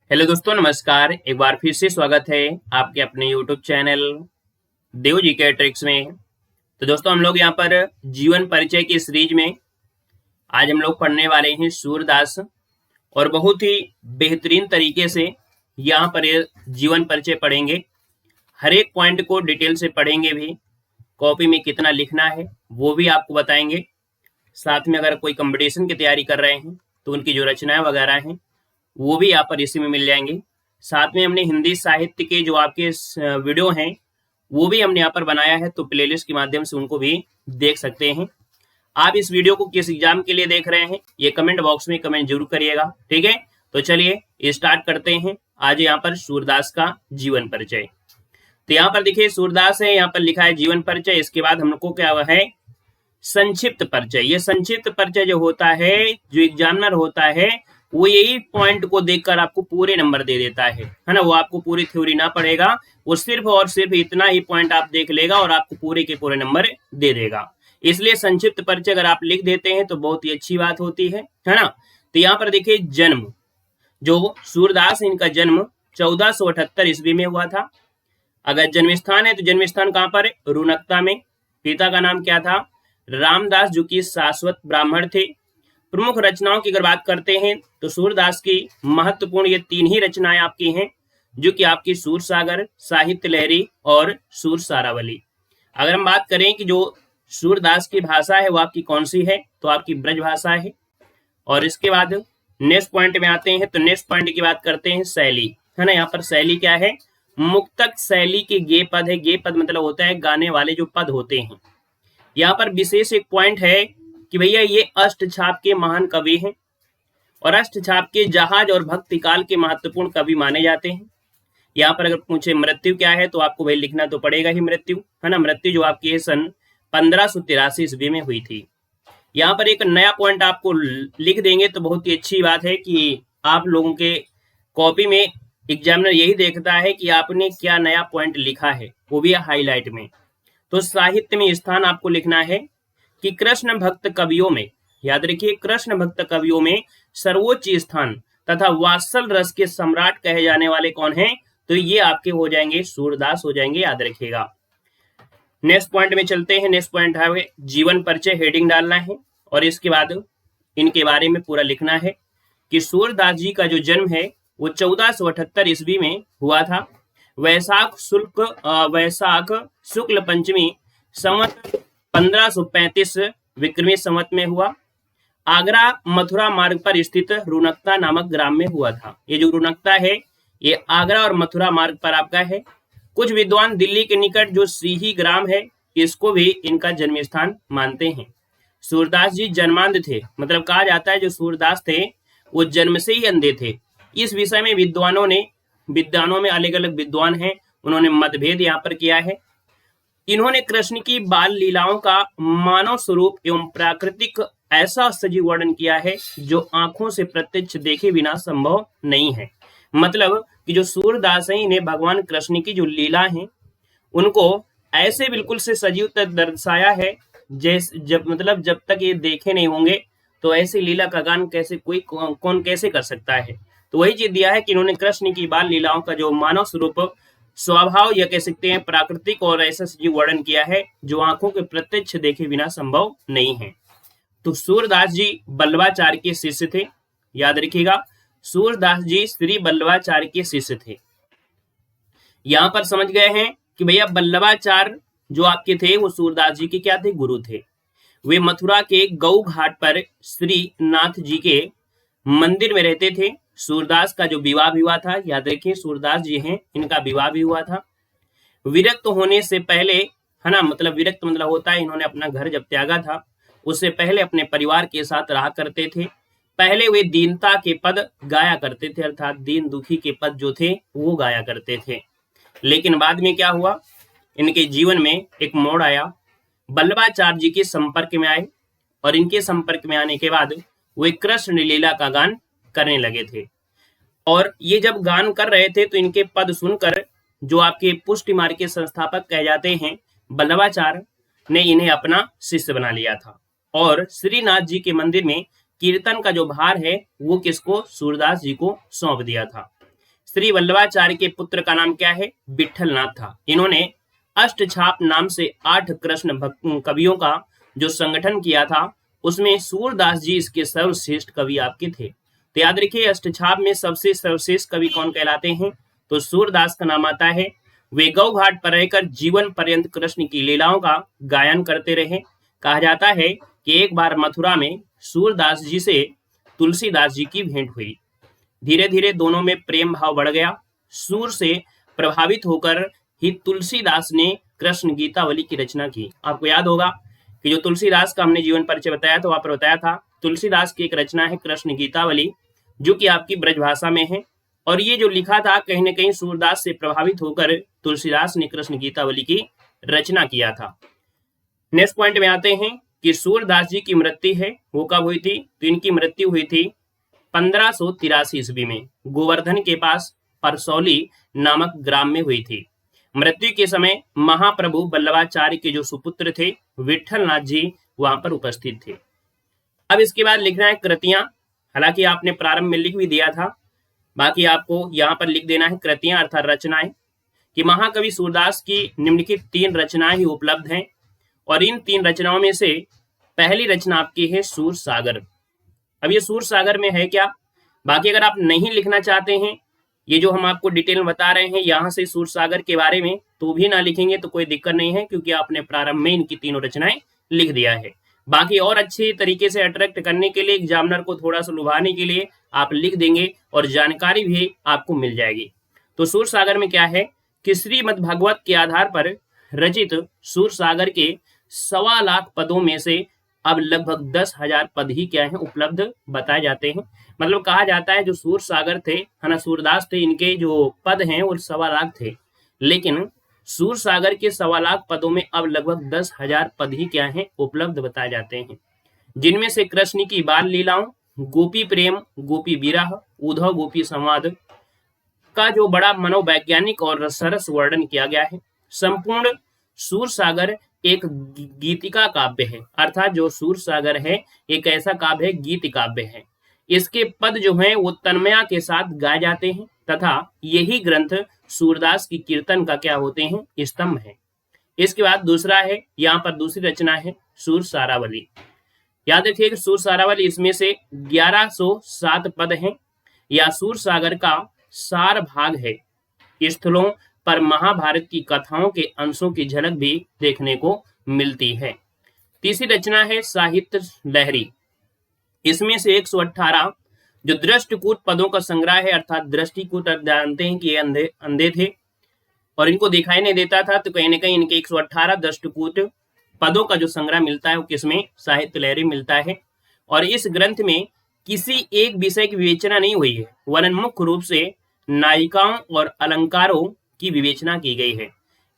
Hello दोस्तों, नमस्कार। एक बार फिर से स्वागत है आपके अपने यूट्यूब चैनल देव जी के ट्रिक्स में। तो दोस्तों, हम लोग यहाँ पर जीवन परिचय की सीरीज में आज हम लोग पढ़ने वाले हैं सूरदास, और बहुत ही बेहतरीन तरीके से यहाँ पर ये जीवन परिचय पढ़ेंगे। हर एक पॉइंट को डिटेल से पढ़ेंगे भी, कॉपी में कितना लिखना है वो भी आपको बताएंगे। साथ में अगर कोई कंपटीशन की तैयारी कर रहे हैं तो उनकी जो रचनाएं वगैरह हैं वो भी यहाँ पर इसी में मिल जाएंगे। साथ में हमने हिंदी साहित्य के जो आपके वीडियो हैं वो भी हमने यहाँ पर बनाया है, तो प्लेलिस्ट के माध्यम से उनको भी देख सकते हैं। आप इस वीडियो को किस एग्जाम के लिए देख रहे हैं ये कमेंट बॉक्स में कमेंट जरूर करिएगा, ठीक है। तो चलिए स्टार्ट करते हैं आज यहाँ पर सूरदास का जीवन परिचय। तो यहाँ पर देखिए सूरदास है, यहाँ पर लिखा है जीवन परिचय। इसके बाद हमको क्या हुआ है, संक्षिप्त परिचय। ये संक्षिप्त परिचय जो होता है, जो एग्जामिनर होता है वो यही पॉइंट को देखकर आपको पूरे नंबर दे देता है ना। वो आपको पूरी थ्योरी ना पढ़ेगा, वो सिर्फ और सिर्फ इतना ही पॉइंट आप देख लेगा और आपको पूरे के पूरे नंबर दे देगा। इसलिए संक्षिप्त परिचय अगर आप लिख देते हैं तो बहुत ही अच्छी बात होती है ना। तो यहाँ पर देखिए जन्म, जो सूरदास इनका जन्म 1478 ईस्वी में हुआ था। अगर जन्म स्थान है तो जन्म स्थान कहाँ पर है, रुनकता में। पिता का नाम क्या था, रामदास, जो कि शाश्वत ब्राह्मण थे। प्रमुख रचनाओं की अगर बात करते हैं तो सूरदास की महत्वपूर्ण ये 3 ही रचनाएं आपकी हैं, जो कि आपकी सूरसागर, साहित्य लहरी और सूरसारावली। अगर हम बात करें कि जो सूरदास की भाषा है वो आपकी कौन सी है, तो आपकी ब्रज भाषा है। और इसके बाद नेक्स्ट पॉइंट में आते हैं, तो नेक्स्ट पॉइंट की बात करते हैं शैली, है ना। यहाँ पर शैली क्या है, मुक्तक शैली के गे पद है। गे पद मतलब होता है गाने वाले जो पद होते हैं। यहाँ पर विशेष एक पॉइंट है कि भैया ये अष्टछाप के महान कवि हैं, और अष्टछाप के जहाज और भक्ति काल के महत्वपूर्ण कवि माने जाते हैं। यहाँ पर अगर पूछे मृत्यु क्या है तो आपको भाई लिखना तो पड़ेगा ही मृत्यु, है ना। मृत्यु जो आपकी सन 1583 ईस्वी में हुई थी। यहाँ पर एक नया पॉइंट आपको लिख देंगे तो बहुत ही अच्छी बात है कि आप लोगों के कॉपी में एग्जामिनर यही देखता है कि आपने क्या नया पॉइंट लिखा है, वो भी हाईलाइट में। तो साहित्य में स्थान आपको लिखना है कि कृष्ण भक्त कवियों में, याद रखिए, कृष्ण भक्त कवियों में सर्वोच्च स्थान तथा वात्सल रस के सम्राट कहे जाने वाले कौन हैं, तो ये आपके हो जाएंगे सूरदास हो जाएंगे, याद रखिएगा। नेक्स्ट पॉइंट में चलते हैं। नेक्स्ट पॉइंट है जीवन परिचय, हेडिंग डालना है और इसके बाद इनके बारे में पूरा लिखना है कि सूरदास जी का जो जन्म है वो 1478 ईस्वी में हुआ था। वैशाख शुक्ल पंचमी संवत 1535 विक्रमी संवत में हुआ। आगरा मथुरा मार्ग पर स्थित रुनकता नामक ग्राम में हुआ था। ये जो रुनकता है ये आगरा और मथुरा मार्ग पर आपका है। कुछ विद्वान दिल्ली के निकट जो सीही ग्राम है इसको भी इनका जन्म स्थान मानते हैं। सूरदास जी जन्मांध थे, मतलब कहा जाता है जो सूरदास थे वो जन्म से ही अंधे थे। इस विषय में विद्वानों में अलग अलग विद्वान हैं, उन्होंने मतभेद यहाँ पर किया है। इन्होंने कृष्ण की बाल लीलाओं का मानव स्वरूप एवं प्राकृतिक ऐसा सजीव वर्णन किया है जो आंखों से प्रत्यक्ष देखे बिना संभव नहीं है। मतलब कि जो सूरदास हैं इन्हें भगवान कृष्ण की जो लीला हैं उनको ऐसे बिल्कुल से सजीव तक दर्शाया है जब तक ये देखे नहीं होंगे तो ऐसी लीला का गान कैसे कौन कैसे कर सकता है। तो वही चीज दिया है कि इन्होंने कृष्ण की बाल लीलाओं का जो मानव स्वरूप, स्वभाव या कह सकते हैं प्राकृतिक और ऐसा सजीव वर्णन किया है जो आंखों के प्रत्यक्ष देखे बिना संभव नहीं है। तो सूरदास जी बल्लभाचार्य के शिष्य थे, याद रखिएगा, सूरदास जी श्री बल्लभाचार्य के शिष्य थे। यहां पर समझ गए हैं कि भैया बल्लभाचार्य जो आपके थे वो सूरदास जी के क्या थे, गुरु थे। वे मथुरा के गौ घाट पर श्री नाथ जी के मंदिर में रहते थे। सूरदास का जो विवाह भी हुआ था, याद रखिए सूरदास जी हैं इनका विवाह भी हुआ था। विरक्त होने से पहले, है ना, मतलब विरक्त मतलब होता है इन्होंने अपना घर जब त्यागा था उससे पहले अपने परिवार के साथ रहा करते थे। पहले वे दीनता के पद गाया करते थे, अर्थात दीन दुखी के पद जो थे वो गाया करते थे। लेकिन बाद में क्या हुआ, इनके जीवन में एक मोड़ आया। बल्लभाचार्य जी के संपर्क में आए और इनके संपर्क में आने के बाद वे कृष्ण लीला का गान करने लगे थे। और ये जब गान कर रहे थे तो इनके पद सुनकर जो आपके पुष्टि मार्ग के संस्थापक कहे जाते हैं बल्लभाचार्य ने इन्हें अपना शिष्य बना लिया था। और श्रीनाथ जी के मंदिर में कीर्तन का जो भार है वो किसको, सूरदास जी को सौंप दिया था। श्री वल्लभाचार्य के पुत्र का नाम क्या है? विट्ठलनाथ था। इन्होंने अष्टछाप नाम से 8 कृष्ण भक्त कवियों का जो संगठन किया था, उसमें सूरदास जी इसके सर्वश्रेष्ठ कवि आपके थे। तो याद रखिए, अष्टछाप में सबसे सर्वश्रेष्ठ कवि कौन कहलाते हैं? तो सूरदास का नाम आता है। वे गौ घाट पर रहकर जीवन पर्यंत कृष्ण की लीलाओं का गायन करते रहे। कहा जाता है कि एक बार मथुरा में सूरदास जी से तुलसीदास जी की भेंट हुई। धीरे धीरे दोनों में प्रेम भाव बढ़ गया। सूर से प्रभावित होकर ही तुलसीदास ने कृष्ण गीतावली की रचना की। आपको याद होगा कि जो तुलसीदास का हमने जीवन परिचय बताया था, वहां पर बताया था तुलसीदास की एक रचना है कृष्ण गीतावली, जो कि आपकी ब्रजभाषा में है। और ये जो लिखा था, कहीं न कहीं सूरदास से प्रभावित होकर तुलसीदास ने कृष्ण गीतावली की रचना किया था। नेक्स्ट पॉइंट में आते हैं कि सूरदास जी की मृत्यु है वो कब हुई थी? तो इनकी मृत्यु हुई थी 1583 ईस्वी में गोवर्धन के पास परसौली नामक ग्राम में हुई थी। मृत्यु के समय महाप्रभु वल्लभाचार्य के जो सुपुत्र थे विट्ठलनाथ जी वहां पर उपस्थित थे। अब इसके बाद लिखना है कृतियां। हालांकि आपने प्रारंभ में लिख भी दिया था, बाकी आपको यहाँ पर लिख देना है कृतियां अर्थात रचनाएं, कि महाकवि सूरदास की निम्नलिखित 3 रचनाएं ही उपलब्ध हैं। और इन 3 रचनाओं में से पहली रचना आपकी है सूर सागर। अब ये सूर सागर में है क्या? बाकी अगर आप नहीं लिखना चाहते हैं, ये जो हम आपको डिटेल में बता रहे हैं यहाँ से सूर सागर के बारे में, तो भी ना लिखेंगे तो कोई दिक्कत नहीं है, क्योंकि आपने प्रारंभ में इनकी तीनों रचनाएं लिख दिया है। बाकी और अच्छी तरीके से अट्रैक्ट करने के लिए, एग्जामिनर को थोड़ा सा लुभाने के लिए आप लिख देंगे और जानकारी भी आपको मिल जाएगी। तो सूर सागर में क्या है कि श्रीमद् भागवत के आधार पर रचित सूर सागर के 1.25 लाख पदों में से अब लगभग 10,000 पद ही क्या है उपलब्ध बताए जाते हैं। मतलब कहा जाता है जो सूर सागर थे, है ना, सूरदास थे, इनके जो पद हैं वो 1.25 लाख थे, लेकिन सूर सागर के 1.25 लाख पदों में अब लगभग 10,000 पद ही क्या है उपलब्ध बताए जाते हैं, जिनमें से कृष्ण की बाल लीलाओं, गोपी प्रेम, गोपी विरह, उद्धव गोपी संवाद का जो बड़ा मनोवैज्ञानिक और सरस वर्णन किया गया है। संपूर्ण सूर सागर एक गीतिका काव्य है, अर्थात जो सूर सागर है एक ऐसा काव्य है, गीत काव्य है। इसके पद जो हैं वो तन्मया के साथ गाए जाते हैं तथा यही ग्रंथ सूरदास की कीर्तन का क्या होते हैं? स्तंभ है। इसके बाद दूसरा है, यहाँ पर दूसरी रचना है सूर सारावली। याद रखिए कि सूर सारावली इसमें से 1107 पद हैं। या सूर सागर का सार भाग है। स्थलों पर महाभारत की कथाओं के अंशों की झलक भी देखने को मिलती है। तीसरी रचना है साहित्य लहरी। इसमें से 118 जो दृष्टिकूट पदों का संग्रह है, अर्थात दृष्टिकूट जानते हैं कि ये अंधे थे और इनको दिखाई नहीं देता था, तो कहीं ना कहीं इनके 118 दृष्टिकूट पदों का जो संग्रह मिलता है वो किसमें? साहित्य लहरी मिलता है। और इस ग्रंथ में किसी एक विषय की विवेचना नहीं हुई है, वरन मुख्य रूप से नायिकाओं और अलंकारों की विवेचना की गई है।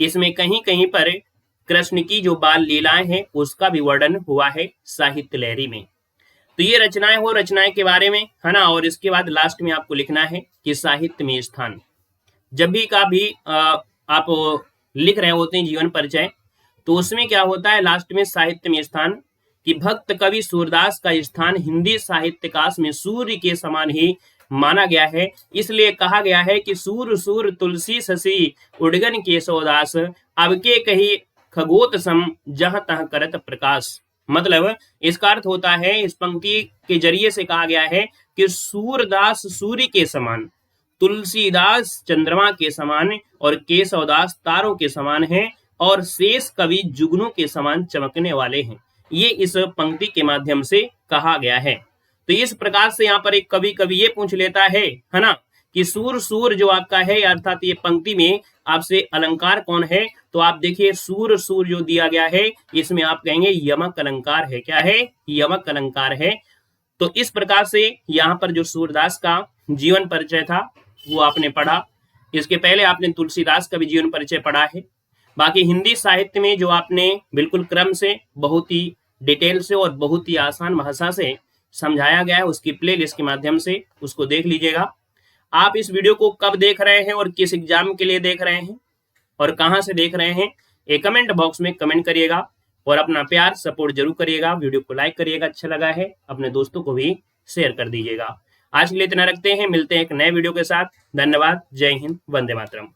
इसमें कहीं कहीं पर कृष्ण की जो बाल लीलाएं हैं उसका भी वर्णन हुआ है साहित्य लहरी में। तो ये रचनाएं हो रचनाएं के बारे में, है ना। और इसके बाद लास्ट में आपको लिखना है कि साहित्य में स्थान। जब भी का भी आप लिख रहे होते हैं जीवन परिचय, तो उसमें क्या होता है लास्ट में साहित्य में स्थान, कि भक्त कवि सूरदास का स्थान हिंदी साहित्यकाश में सूर्य के समान ही माना गया है। इसलिए कहा गया है कि सूर सूर तुलसी शशि उड़गन के सौदास, अब के कही खगोत सम जहां तह करत प्रकाश। मतलब इसका अर्थ होता है, इस पंक्ति के जरिए से कहा गया है कि सूरदास सूर्य के समान, तुलसीदास चंद्रमा के समान और केशवदास तारों के समान हैं और शेष कवि जुगनों के समान चमकने वाले हैं। ये इस पंक्ति के माध्यम से कहा गया है। तो इस प्रकार से यहाँ पर एक कवि ये पूछ लेता है ना, कि सूर सूर जो आपका है, अर्थात ये पंक्ति में आपसे अलंकार कौन है, तो आप देखिए सूर सूर जो दिया गया है इसमें आप कहेंगे यमक अलंकार है। क्या है? यमक अलंकार है। तो इस प्रकार से यहाँ पर जो सूरदास का जीवन परिचय था वो आपने पढ़ा। इसके पहले आपने तुलसीदास का भी जीवन परिचय पढ़ा है। बाकी हिंदी साहित्य में जो आपने बिल्कुल क्रम से, बहुत ही डिटेल से और बहुत ही आसान भाषा से समझाया गया है, उसकी प्लेलिस्ट के माध्यम से उसको देख लीजिएगा। आप इस वीडियो को कब देख रहे हैं और किस एग्जाम के लिए देख रहे हैं और कहां से देख रहे हैं, एक कमेंट बॉक्स में कमेंट करिएगा और अपना प्यार सपोर्ट जरूर करिएगा। वीडियो को लाइक करिएगा, अच्छा लगा है, अपने दोस्तों को भी शेयर कर दीजिएगा। आज के लिए इतना रखते हैं, मिलते हैं एक नए वीडियो के साथ। धन्यवाद। जय हिंद। वंदे मातरम।